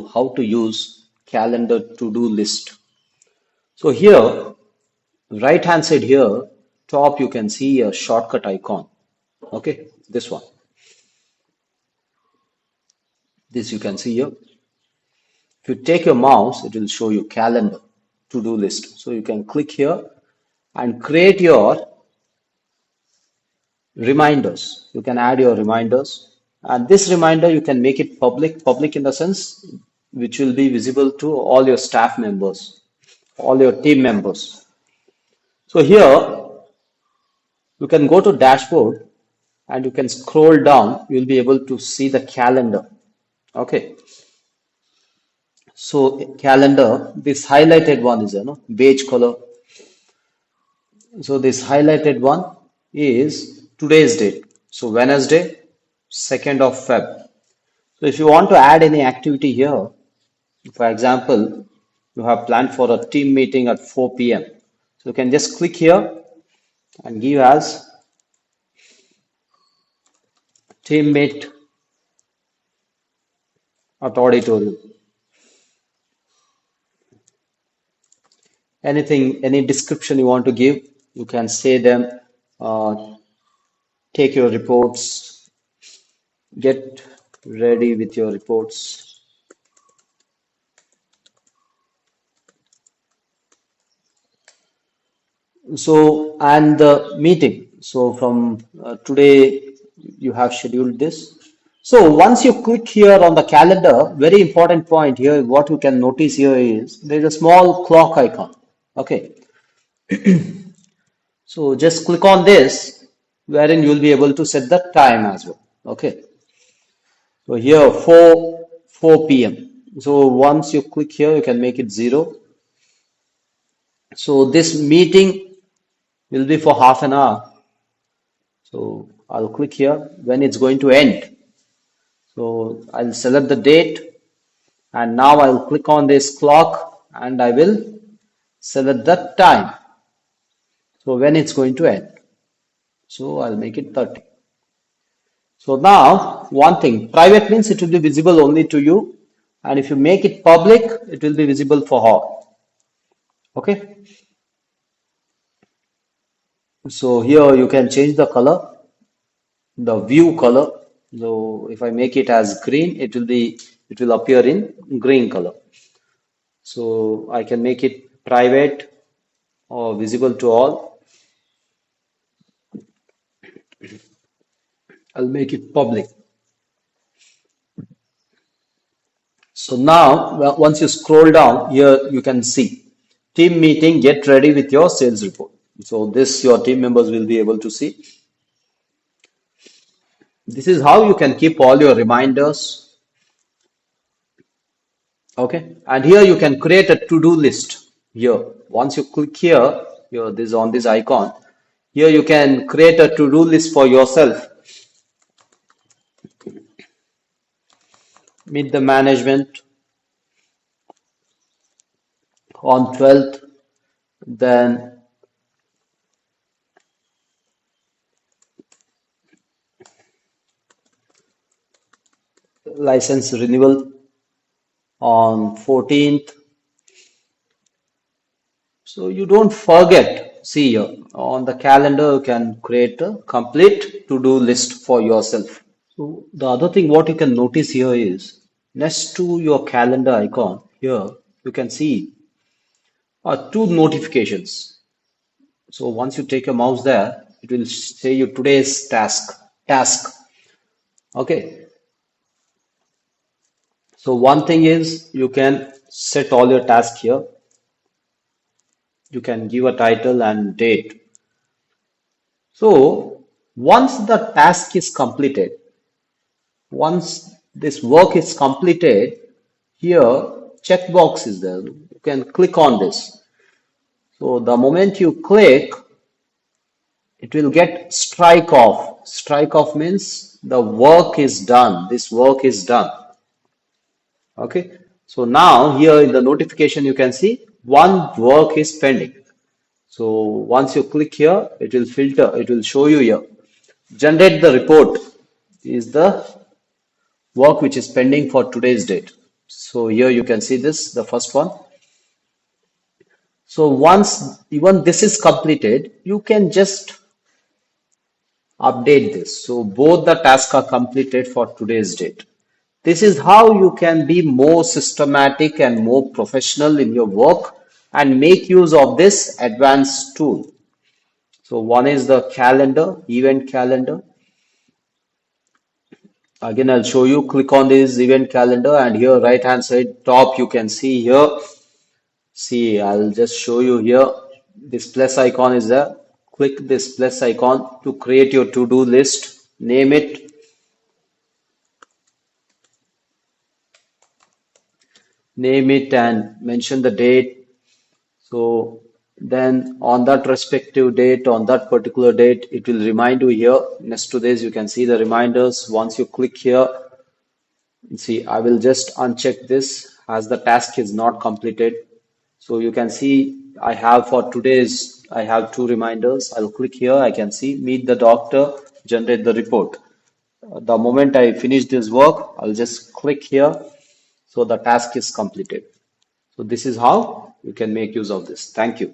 you how to use calendar to-do list. So here, right hand side here, top you can see a shortcut icon. Okay, this one. This you can see here. If you take your mouse, it will show you calendar to-do list. So you can click here and create your reminders. You can add your reminders. And this reminder, you can make it public in the sense which will be visible to all your staff members, all your team members. So here, you can go to dashboard and you can scroll down. You'll be able to see the calendar. Okay. So calendar, this highlighted one is beige color. So this highlighted one is today's date. So Wednesday, 2nd of Feb. So if you want to add any activity here, for example, you have planned for a team meeting at 4 p.m. So you can just click here and give as teammate at auditorium. Anything, any description you want to give, you can say them, take your reports, get ready with your reports. So, and the meeting. So from today, you have scheduled this. So once you click here on the calendar, very important point here, what you can notice here is there is a small clock icon. Okay. So just click on this, wherein you will be able to set the time as well. Okay. So here 4 p.m. So once you click here, you can make it 0. So this meeting will be for half an hour. So I'll click here when it's going to end. So I'll select the date and now I'll click on this clock and I will select the time. So when it's going to end. So I'll make it 30. So now one thing, private means it will be visible only to you, and if you make it public, it will be visible for all. Okay. So here you can change the color, the view color. So if I make it as green, it will appear in green color. So I can make it private or visible to all. I'll make it public. So now, once you scroll down here, you can see team meeting, get ready with your sales report. So this your team members will be able to see. This is how you can keep all your reminders. Okay. And here you can create a to-do list here. Once you click here, this on this icon, here you can create a to-do list for yourself. Meet the management on 12th, then license renewal on 14th. So you don't forget, see here on the calendar you can create a complete to-do list for yourself. So the other thing what you can notice here is next to your calendar icon here you can see two notifications. So once you take your mouse there, it will say you today's task. Okay. So one thing is you can set all your tasks here. You can give a title and date. So once the task is completed, once this work is completed, here checkbox is there. You can click on this. So the moment you click, it will get strike off. Strike off means the work is done. This work is done. Okay. So now here in the notification, you can see one work is pending. So once you click here, it will filter. It will show you here. Generate the report is the work which is pending for today's date. So here you can see this, the first one. So once even this is completed, you can just update this. So both the tasks are completed for today's date. This is how you can be more systematic and more professional in your work and make use of this advanced tool. So one is the calendar, event calendar. Again, I'll show you. Click on this event calendar, and here right hand side top you can see here. See, I'll just show you here. This plus icon is there. Click this plus icon to create your to-do list. Name it and mention the date. So then on that respective date, on that particular date, it will remind you here. Next to this, you can see the reminders. Once you click here, see, I will just uncheck this as the task is not completed. So you can see I have for today's, I have two reminders. I'll click here. I can see meet the doctor, generate the report. The moment I finish this work, I'll just click here. So the task is completed. So this is how you can make use of this. Thank you.